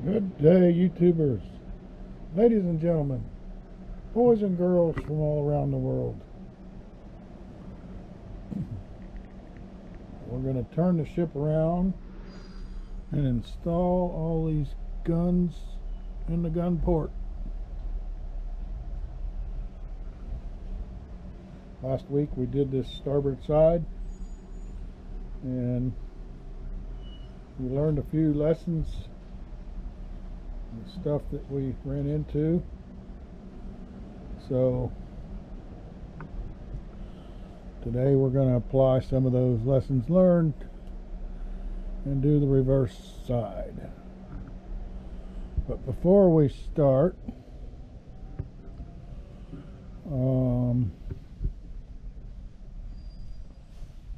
Good day, YouTubers, ladies and gentlemen, boys and girls from all around the world. We're going to turn the ship around and install all these guns in the gun port. Last week we did this starboard side and we learned a few lessons, the stuff that we ran into. So today we're going to apply some of those lessons learned and do the reverse side. But before we start,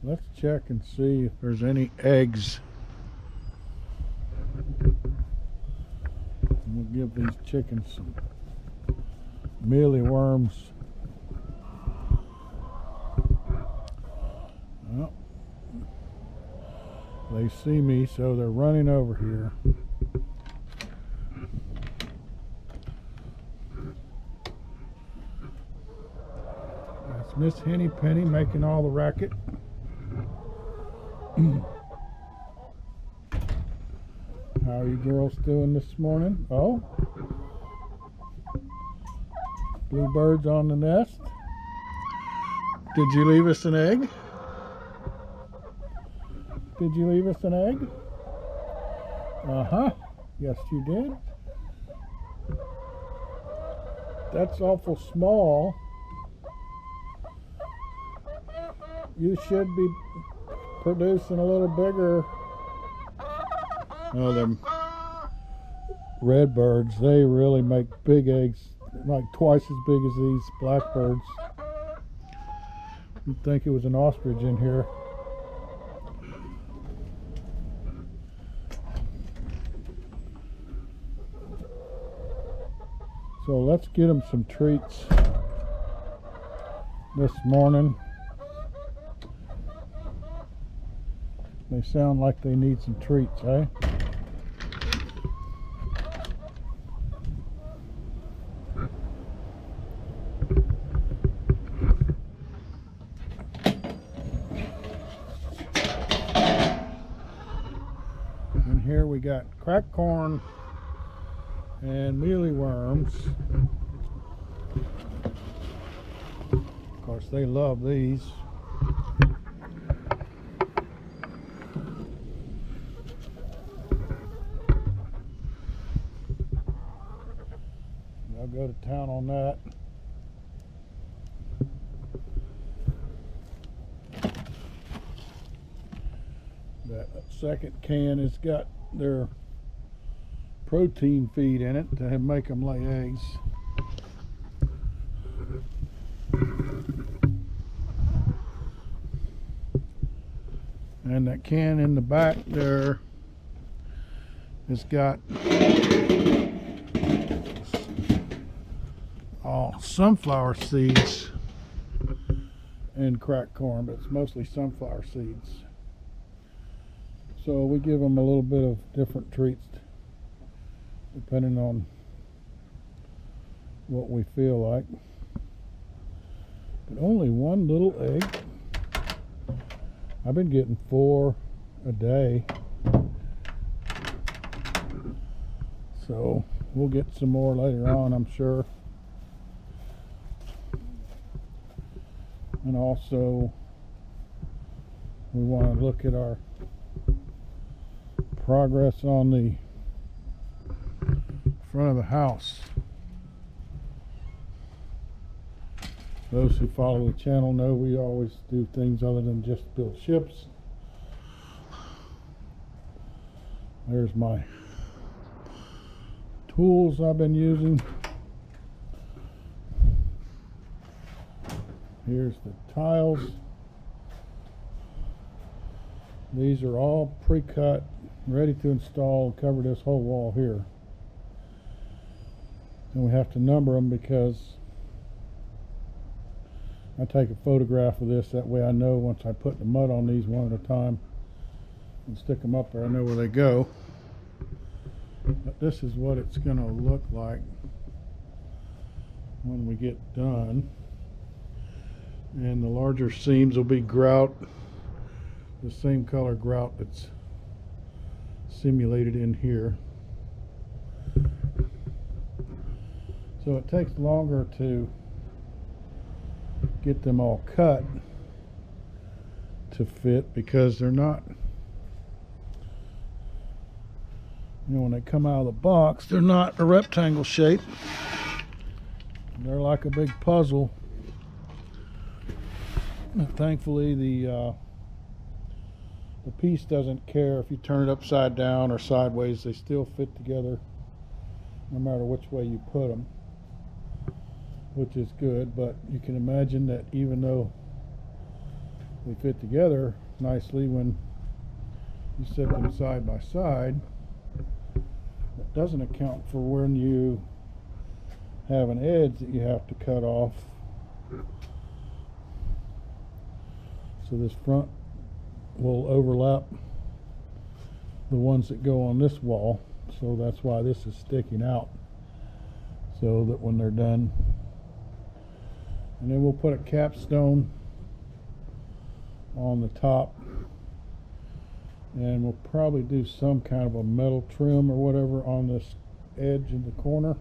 let's check and see if there's any eggs. We'll give these chickens some mealy worms. Well, they see me, so they're running over here. That's Miss Henny Penny making all the racket. How are you girls doing this morning? Oh, bluebirds on the nest. Did you leave us an egg? Did you leave us an egg? Yes, you did. That's awful small. You should be producing a little bigger. Oh, them red birds, they really make big eggs, like twice as big as these blackbirds. You'd think it was an ostrich in here. So let's get them some treats this morning. They sound like they need some treats, eh? And here we got cracked corn and mealy worms. Of course, they love these. I'll go to town on that. That second can has got their protein feed in it to make them lay eggs. And that can in the back there has got sunflower seeds and cracked corn, but it's mostly sunflower seeds. So we give them a little bit of different treats depending on what we feel like. But only one little egg. I've been getting 4 a day. So we'll get some more later on, I'm sure. And also, we want to look at our progress on the front of the house. Those who follow the channel know we always do things other than just build ships. There's my tools I've been using. Here's the tiles. These are all pre-cut, ready to install, cover this whole wall here. And we have to number them because I take a photograph of this, that way I know once I put the mud on these one at a time and stick them up there, I know where they go. But this is what it's going to look like when we get done. And the larger seams will be grout, the same color grout that's simulated in here. So it takes longer to get them all cut to fit because they're not, when they come out of the box, they're not a rectangle shape. They're like a big puzzle. And thankfully, the piece doesn't care if you turn it upside down or sideways. They still fit together no matter which way you put them, which is good. But you can imagine that even though they fit together nicely, when you set them side by side, that doesn't account for when you have an edge that you have to cut off. So this front will overlap the ones that go on this wall, so that's why this is sticking out, so that when they're done, and then we'll put a capstone on the top, and we'll probably do some kind of a metal trim or whatever on this edge in the corner.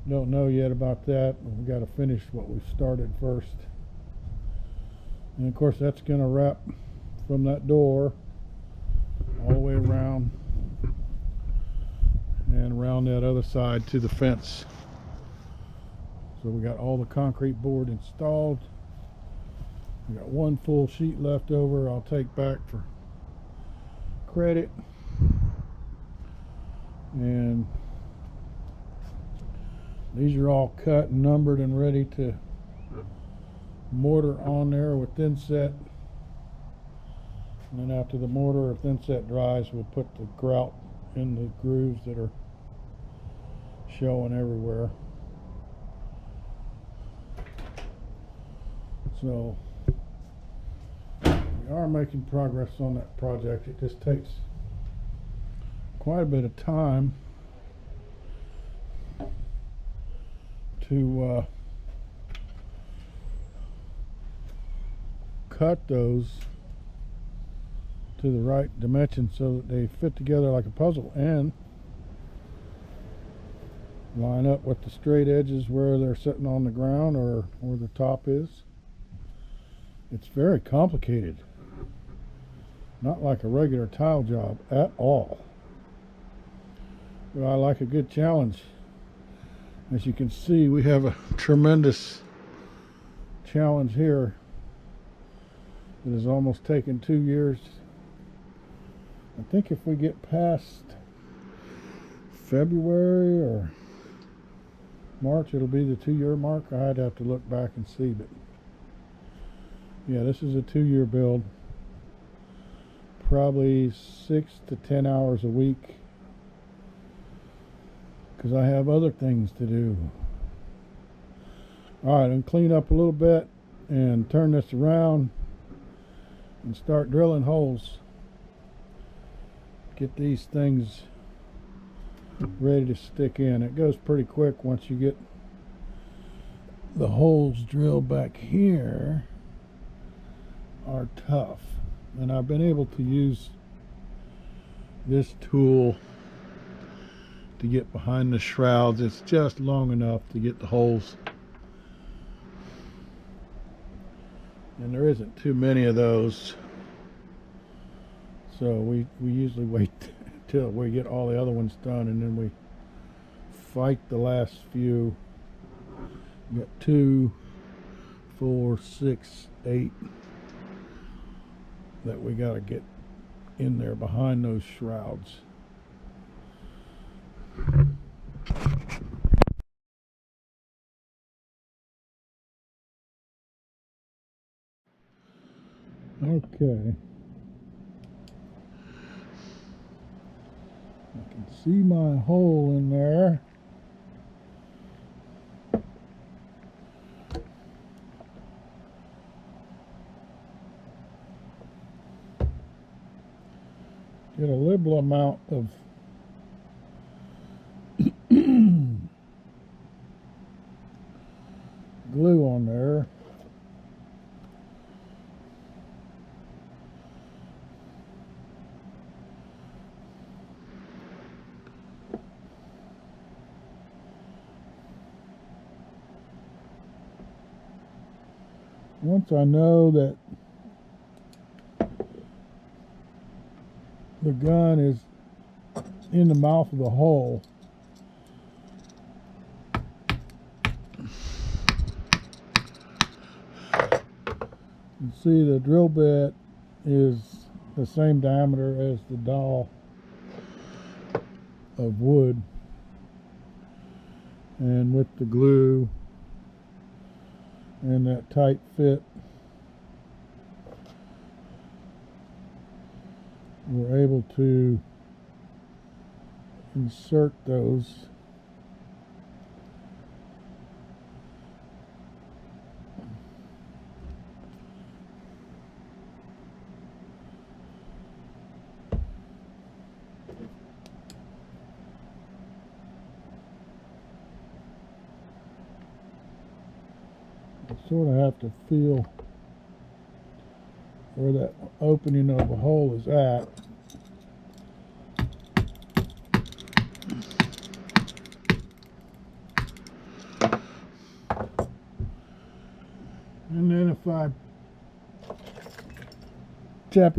Don't know yet about that. We got to finish what we started first. And of course that's going to wrap from that door all the way around and around that other side to the fence. So we got all the concrete board installed. We got one full sheet left over I'll take back for credit. And these are all cut and numbered and ready to mortar on there with thin set. And then after the mortar or thin set dries, we'll put the grout in the grooves that are showing everywhere. So we are making progress on that project. It just takes quite a bit of time to cut those to the right dimension so that they fit together like a puzzle and line up with the straight edges where they're sitting on the ground or where the top is. It's very complicated, not like a regular tile job at all, but I like a good challenge. As you can see, we have a tremendous challenge here that has almost taken 2 years. I think if we get past February or March, it'll be the 2-year mark. I'd have to look back and see, but yeah, this is a 2-year build. Probably 6 to 10 hours a week, because I have other things to do. Alright, I'm clean up a little bit and turn this around and start drilling holes. Get these things ready to stick in. It goes pretty quick once you get the holes drilled back here. Are tough, and I've been able to use this tool to get behind the shrouds. It's just long enough to get the holes, and there isn't too many of those, so we usually wait till we get all the other ones done, and then we fight the last few. We got 2, 4, 6, 8 that we got to get in there behind those shrouds. Okay. I can see my hole in there. Get a liberal amount of glue on there. Once I know that the gun is in the mouth of the hole, you see the drill bit is the same diameter as the dowel of wood, and with the glue and that tight fit, we're able to insert those sort of have to feel where that opening of a hole is at. And then if I tap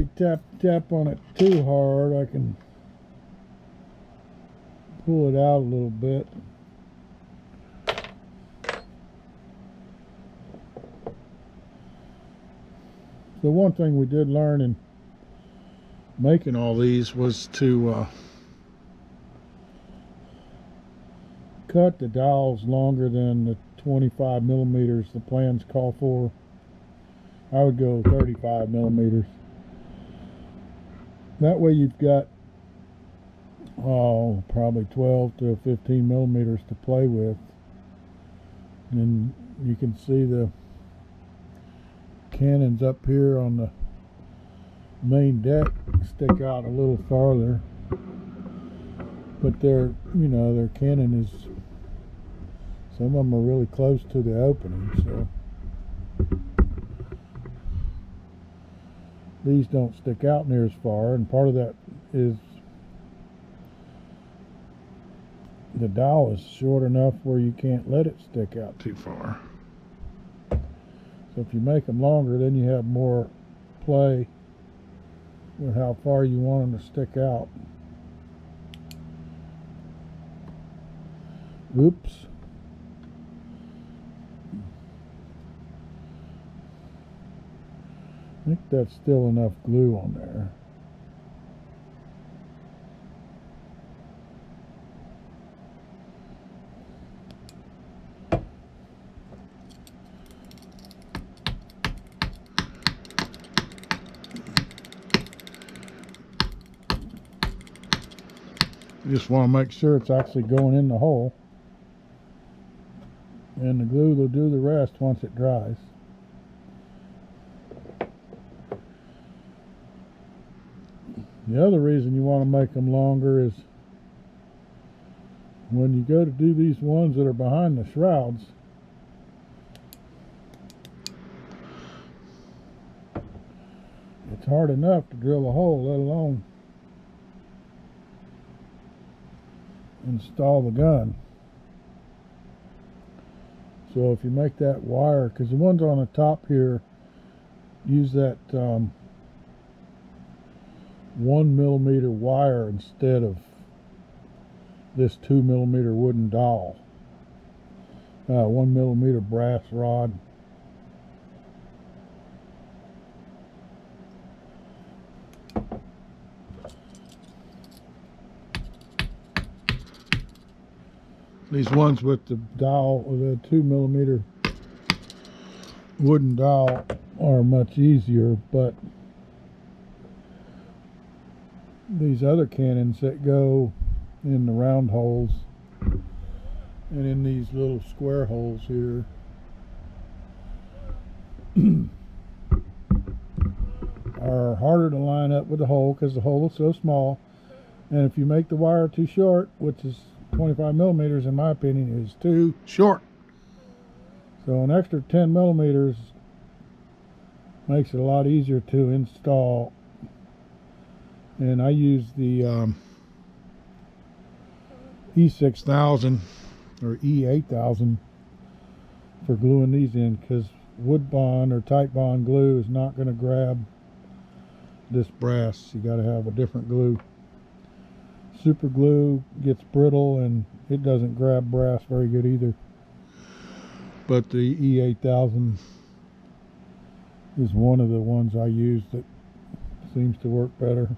on it too hard, I can pull it out a little bit. The one thing we did learn in making all these was to cut the dowels longer than the 25 millimeters the plans call for. I would go 35 millimeters. That way you've got probably 12 to 15 millimeters to play with, and you can see the cannons up here on the main deck stick out a little farther, but their cannon is, some of them are really close to the opening, so these don't stick out near as far, and part of that is the dowel is short enough where you can't let it stick out too far. So if you make them longer, then you have more play with how far you want them to stick out. Oops. I think that's still enough glue on there. You just want to make sure it's actually going in the hole, and the glue will do the rest once it dries. The other reason you want to make them longer is when you go to do these ones that are behind the shrouds, it's hard enough to drill a hole, let alone install the gun. So if you make that wire, because the ones on the top here use that 1 millimeter wire instead of this 2 millimeter wooden dowel, 1 millimeter brass rod. These ones with the dowel, the 2 millimeter wooden dowel, are much easier, but these other cannons that go in the round holes and in these little square holes here are harder to line up with the hole because the hole is so small, and if you make the wire too short, which is 25 millimeters in my opinion is too short, So an extra 10 millimeters makes it a lot easier to install. And I use the E6000 or E8000 for gluing these in, because wood bond or tight bond glue is not going to grab this brass. You got to have a different glue. Super glue gets brittle and it doesn't grab brass very good either. But the E8000 is one of the ones I use that seems to work better.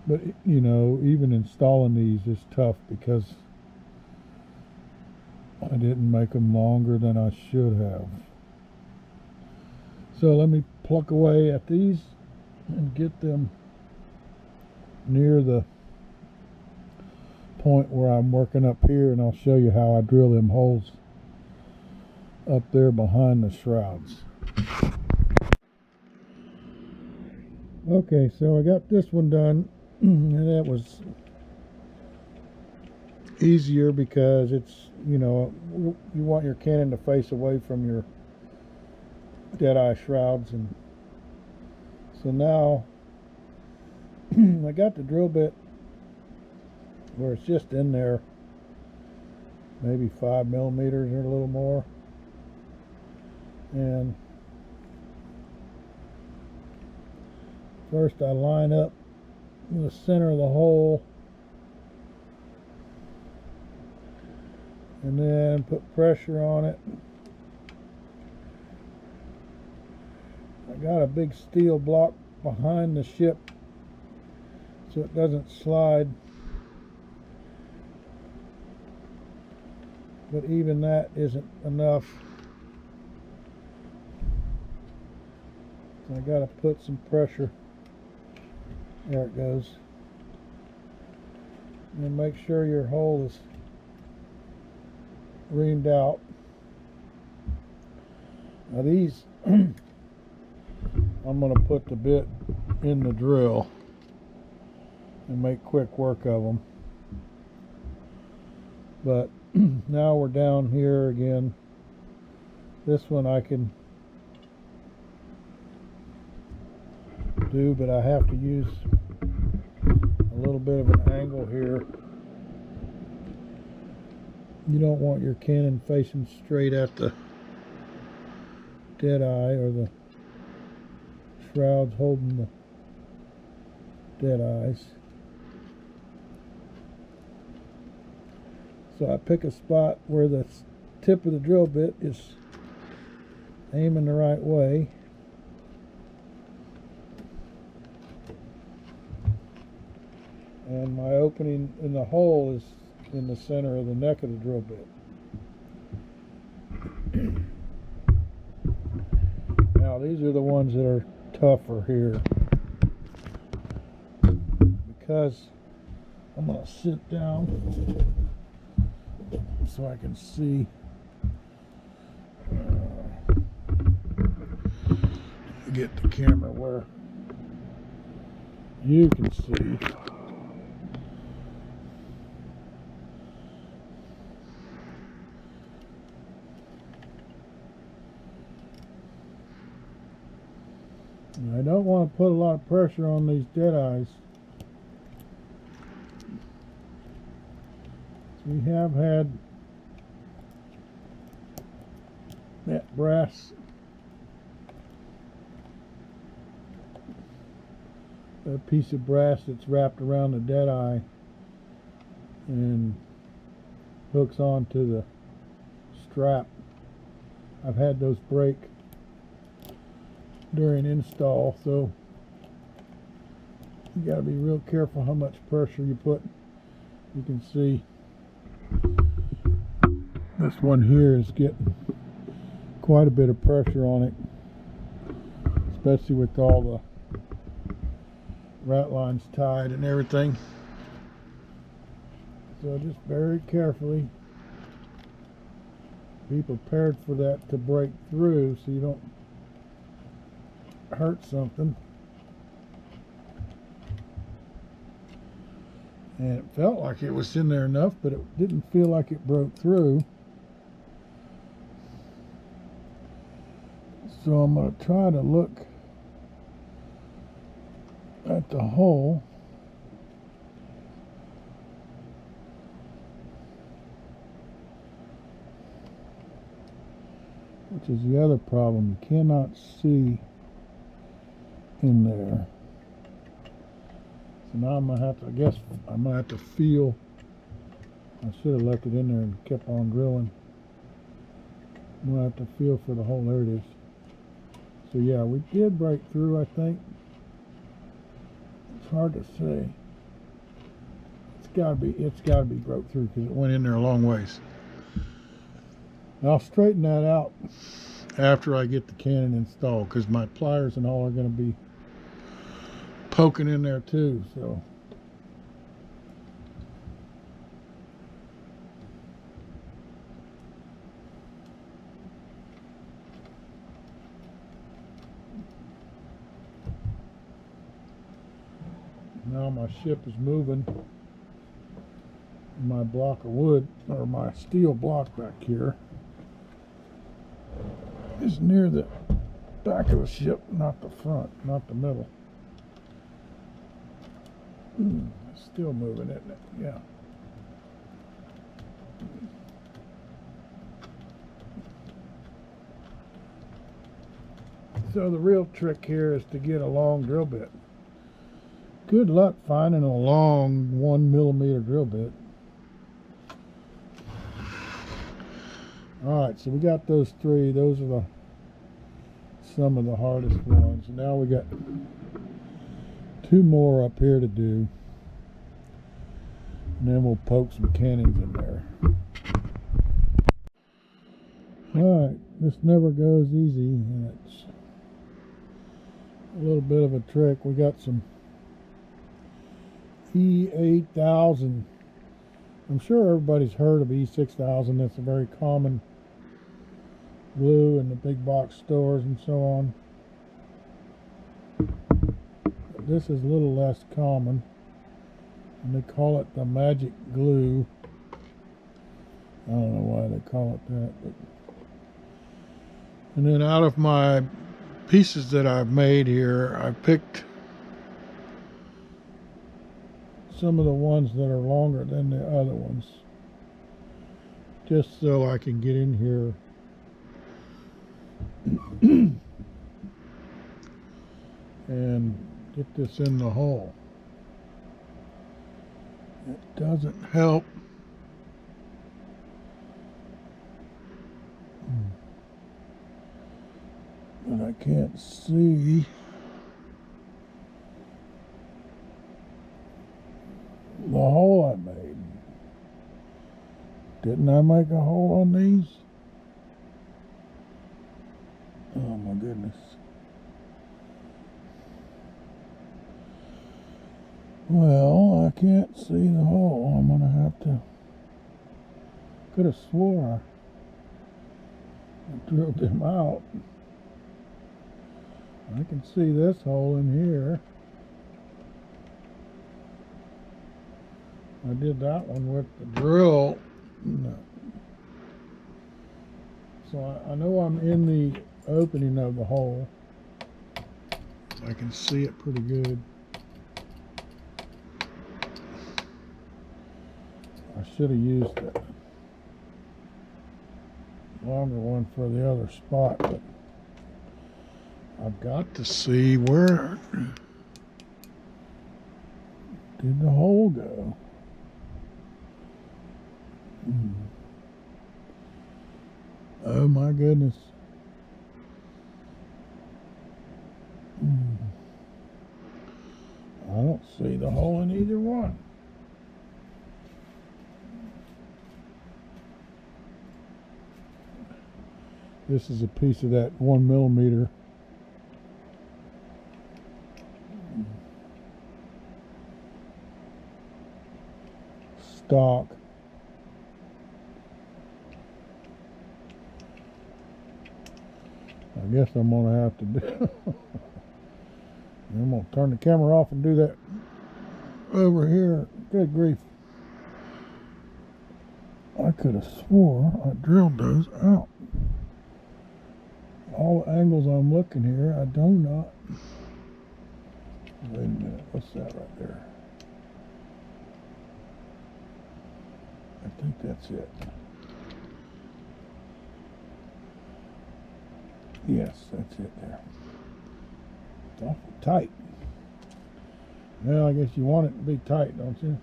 But you know, even installing these is tough because I didn't make them longer than I should have. So let me pluck away at these and get them near the point where I'm working up here, and I'll show you how I drill them holes up there behind the shrouds. Okay, so I got this one done, and that was easier because it's, you know, you want your cannon to face away from your deadeye shrouds. And so now I got the drill bit where it's just in there, maybe 5 millimeters or a little more, and first I line up in the center of the hole and then put pressure on it. I got a big steel block behind the ship so it doesn't slide, but even that isn't enough. So I got to put some pressure. There it goes. And make sure your hole is reamed out. Now these I'm going to put the bit in the drill and make quick work of them. But now we're down here again. This one I can do, but I have to use a little bit of an angle here. You don't want your cannon facing straight at the deadeye or the shrouds holding the deadeyes. So I pick a spot where the tip of the drill bit is aiming the right way. And my opening in the hole is in the center of the neck of the drill bit. Now these are the ones that are tougher here, because I'm going to sit down so I can see. Get the camera where you can see. I don't want to put a lot of pressure on these deadeyes. We have had that brass a piece of brass that's wrapped around the deadeye and hooks onto the strap. I've had those break during install, so you got to be real careful how much pressure you put. You can see this one here is getting quite a bit of pressure on it, especially with all the rat lines tied and everything. So just very carefully be prepared for that to break through so you don't hurt something. And it felt like it was in there enough, but it didn't feel like it broke through. So I'm going to try to look at the hole. Which is the other problem. You cannot see in there. So now I'm going to have to, I guess I'm going to have to feel. I should have left it in there and kept on drilling. I'm going to have to feel for the hole. There it is. So yeah, we did break through, I think. It's hard to say. It's got to be broke through because it went in there a long ways. I'll straighten that out after I get the cannon installed because my pliers and all are going to be poking in there too. So now my ship is moving. My block of wood, or my steel block back here, is near the back of the ship, not the front, not the middle. It's still moving, isn't it? Yeah. So the real trick here is to get a long drill bit. Good luck finding a long 1mm drill bit. Alright, so we got those three. Those are some of the hardest ones. And now we got two more up here to do. And then we'll poke some cannons in there. Alright, this never goes easy. And it's a little bit of a trick. We got some E8000. I'm sure everybody's heard of E6000. That's a very common glue in the big box stores and so on. But this is a little less common, and they call it the magic glue. I don't know why they call it that, but and then out of my pieces that I've made here, I picked some of the ones that are longer than the other ones, just so I can get in here and get this in the hole. It doesn't help that I can't see the hole I made. Didn't I make a hole on these? Oh my goodness. Well, I can't see the hole. I'm gonna have to. Could have swore I drilled them out. I can see this hole in here. I did that one with the drill. No. So I know I'm in the opening of the hole. I can see it pretty good. I should have used a longer one for the other spot, but I've got to see where did the hole go. Oh my goodness. I don't see the hole in either one. This is a piece of that 1mm stock. I guess I'm gonna have to do I'm gonna turn the camera off and do that over here. Good grief. I could have swore I drilled those out. All what angles I'm looking here. I do not. Wait a minute. What's that right there? I think that's it. Yes, that's it there. It's awful tight. Well, I guess you want it to be tight, don't you?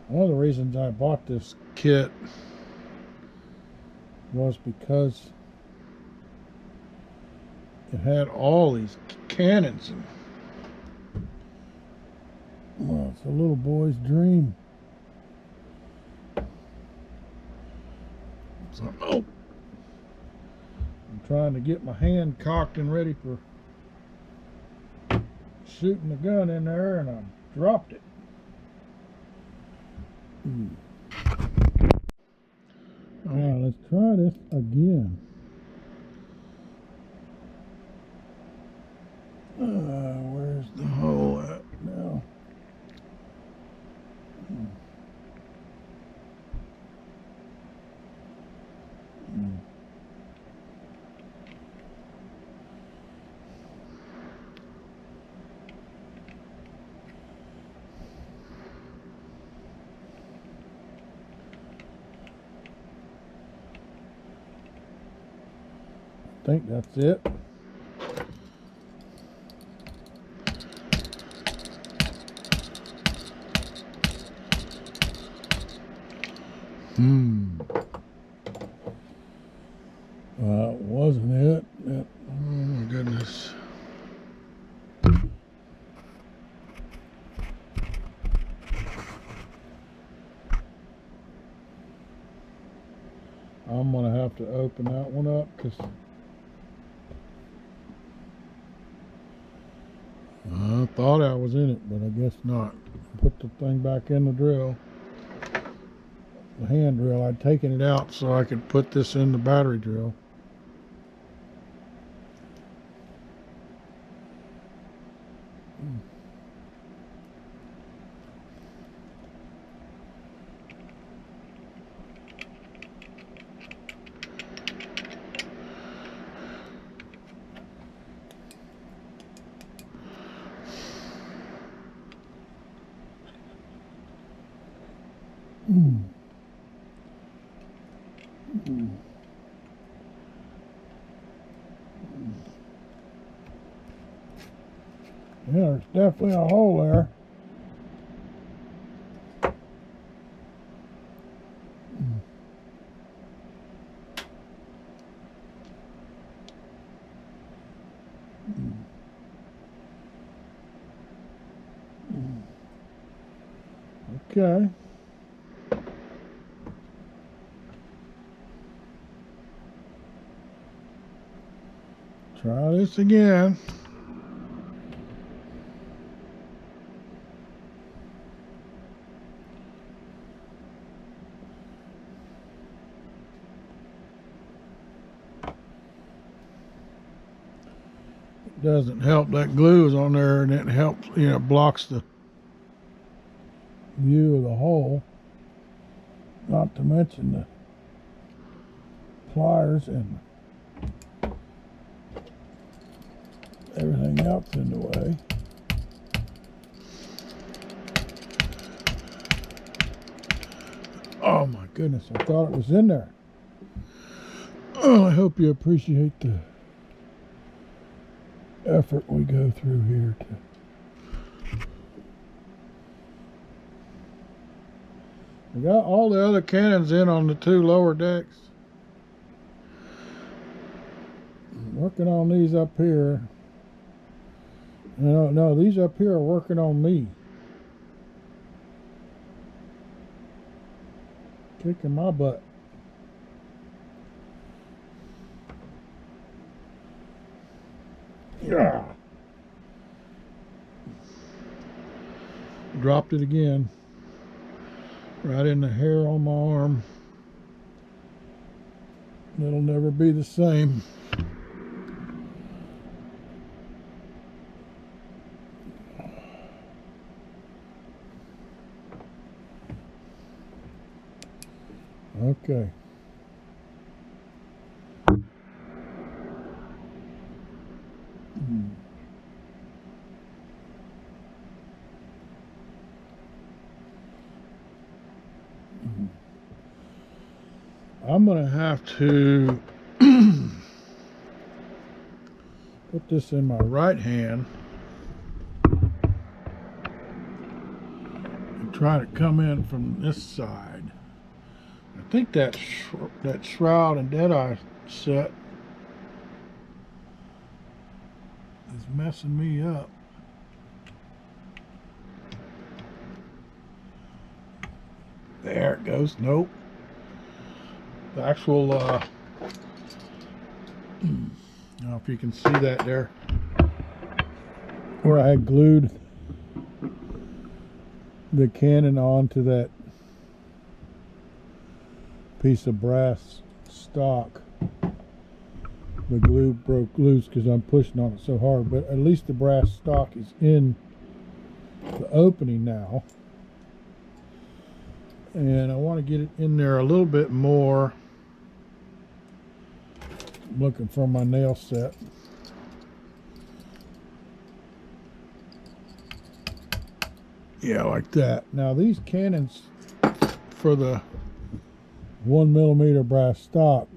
One of the reasons I bought this kit was because it had all these cannons and well, it's a little boy's dream. So, oh, I'm trying to get my hand cocked and ready for shooting the gun in there, and I dropped it. Alright, let's try this again. Where's the hole at now? I think that's it. That wasn't it. Oh my goodness. I'm gonna have to open that one up because I thought I was in it, but I guess not. Put the thing back in the drill. The hand drill. I'd taken it out so I could put this in the battery drill. Yeah, there's definitely a hole there. Okay. Try this again. It doesn't help that glue is on there, and it helps, you know, blocks the view of the hole. Not to mention the pliers and everything else in the way. Oh my goodness, I thought it was in there. Oh, I hope you appreciate the effort we go through here to we got all the other cannons in on the two lower decks. I'm working on these up here. No, these up here are working on me. Kicking my butt. Yeah. Dropped it again. Right in the hair on my arm. It'll never be the same. Okay. I'm going to have to put this in my right hand and try to come in from this side. I think that shroud and deadeye set is messing me up. There it goes. Nope. The actual, I don't know if you can see that there, where I had glued the cannon onto that piece of brass stock. The glue broke loose because I'm pushing on it so hard, but at least the brass stock is in the opening now. And I want to get it in there a little bit more. I'm looking for my nail set. Yeah, like that. Now these cannons for the 1mm brass stock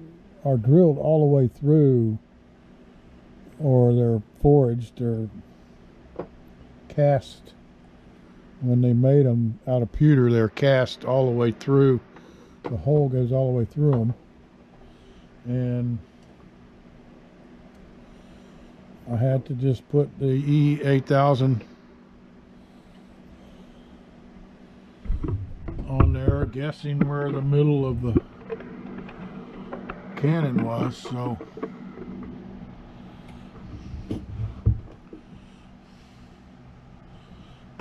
are drilled all the way through, or they're forged or cast. When they made them out of pewter, they're cast all the way through. The hole goes all the way through them. And I had to just put the E8000 on there, guessing where the middle of the cannon was. So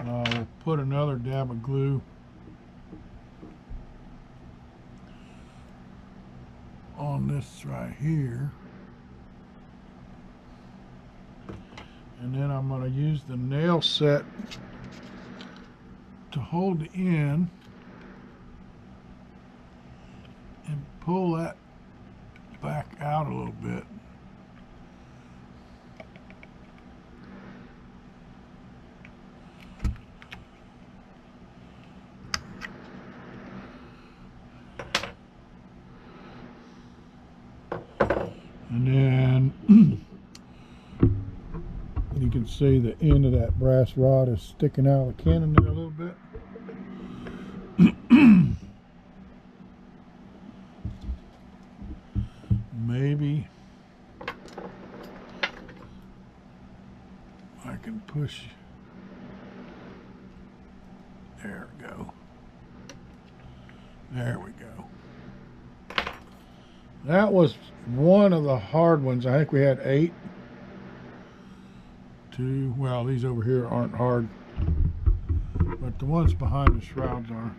we'll put another dab of glue on this right here, and then I'm going to use the nail set to hold the end and pull that back out a little bit. And then you can see the end of that brass rod is sticking out of the cannon there a little bit. Maybe I can push. There we go. There we go. That was one of the hard ones. I think we had 8. Well, these over here aren't hard, but the ones behind the shrouds are.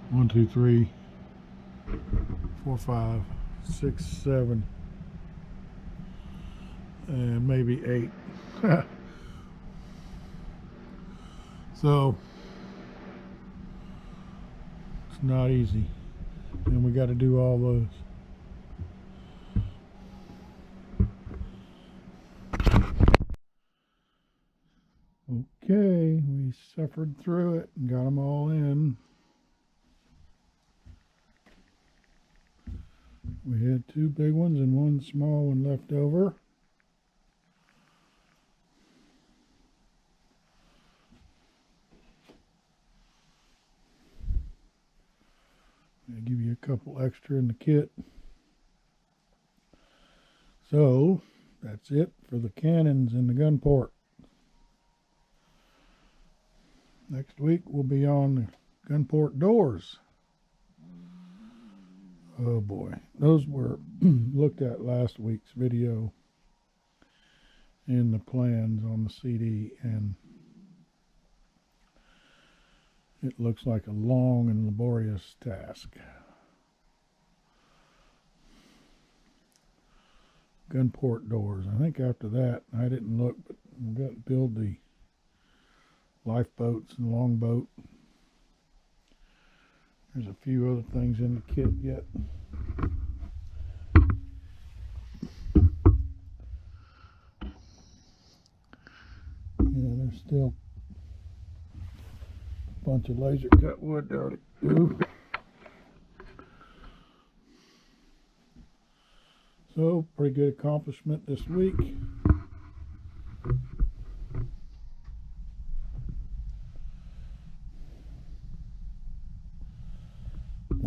1, 2, 3, 4, 5, 6, 7, and maybe 8. So it's not easy, and we got to do all those. Okay, we suffered through it and got them all in. We had 2 big ones and 1 small one left over. I'll give you a couple extra in the kit. So that's it for the cannons and the gun port. Next week we'll be on the gun port doors. Oh boy, those were looked at last week's video in the plans on the CD, and it looks like a long and laborious task. Gun port doors. I think after that, I didn't look, but we've got to build the lifeboats and longboat. There's a few other things in the kit yet. Yeah, there's still a bunch of laser cut wood there to do. So, pretty good accomplishment this week.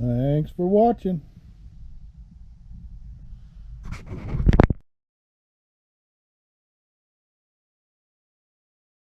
Thanks for watching.